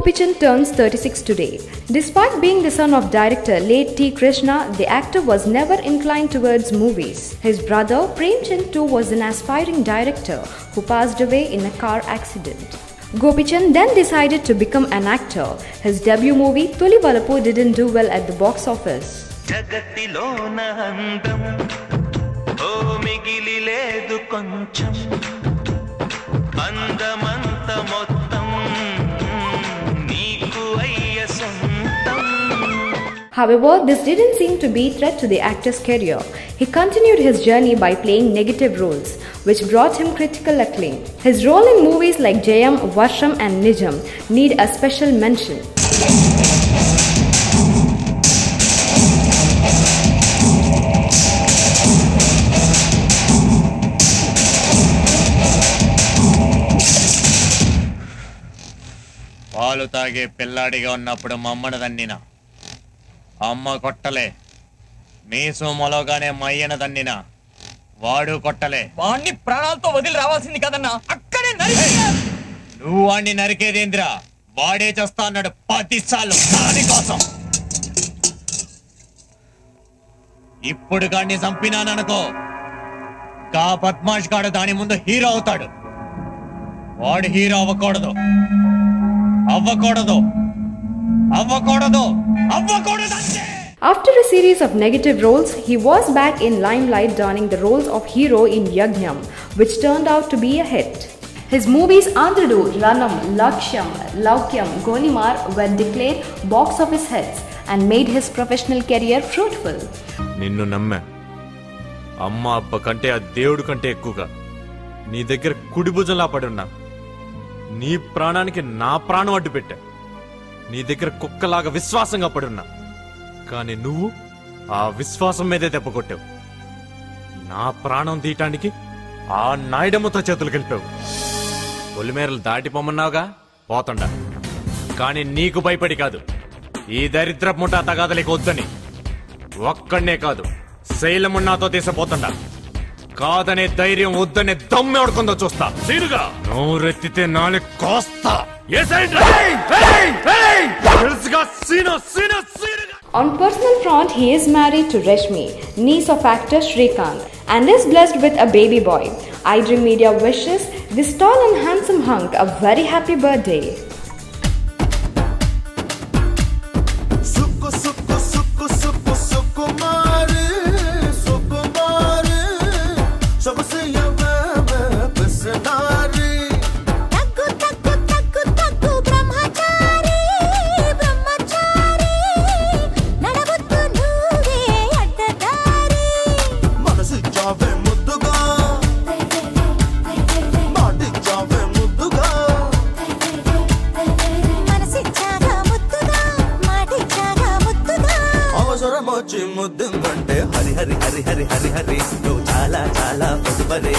Gopichand turns 36 today. Despite being the son of director late T. Krishna, the actor was never inclined towards movies. His brother Prem Chand too was an aspiring director who passed away in a car accident. Gopichand then decided to become an actor. His debut movie Toli Valapu didn't do well at the box office. However, this didn't seem to be a threat to the actor's career. He continued his journey by playing negative roles, which brought him critical acclaim. His role in movies like Jayam, Varsham and Nijam need a special mention. పాలు తాగే పిల్లాడిగా ఉన్నప్పుడు మమ్మను దన్నిన అమ్మ కొట్టలే, మీసు మొలగానే మయ్యన దన్నిన వాడు కొట్టలే. వాణ్ణి ప్రాణాలతో వదిలి రావాల్సింది కదన్నా, అక్కడే నువ్వు వాణ్ణి నరికేదేంద్రా, వాడే చేస్తా అన్నాడు 10 సార్లు దానికోసం. ఇప్పుడు గాడిని చంపినాననుకో, గా బద్మాష్ గాడు దాని ముందు హీరో అవుతాడు. వాడు హీరో అవ్వకూడదు. After a series of negative roles, he was back in limelight donning the roles of hero in Yagnyam, which turned out to be a hit. His movies Andhrudu, Ranam, Lakshyam, Laukyam, Golimar were declared box office hits and made his professional career fruitful. నిన్ను నమ్మా, అమ్మ అబ్బ కంటే ఆ దేవుడు కంటే ఎక్కువగా నీ దగ్గర కుడి భుజంలా పడున్నా. నీ ప్రాణానికి నా ప్రాణం అడ్డు పెట్టా. నీ దగ్గర కుక్కలాగా విశ్వాసంగా పడున్నా. కానీ నువ్వు ఆ విశ్వాసం మీదే దెబ్బ కొట్టావు. నా ప్రాణం తీయటానికి ఆ నాయుడమ్మతో చేతులు గెలిపావు. పొలిమేరలు దాటిపోమన్నావుగా, పోతుండా. కానీ నీకు భయపడి కాదు, ఈ దరిద్ర ముఠా తగాదలేక వద్దని. ఒక్కడనే కాదు, శైలమున్నాతో తీసిపోతుండా. కాదనే ధైర్యం వద్దనే దమ్మె ఎవడుకుందో చూస్తా. సీరుగా నోరెత్తితే నాలుగు కోస్తా. On personal front, he is married to Rashmi, niece of actor Srikanth, and is blessed with a baby boy. iDream Media wishes this tall and handsome hunk a very happy birthday. ముద్దు హరి హరి హరి హరి హరి హరి నువ్వు చాలా చాలా పొదుపరే.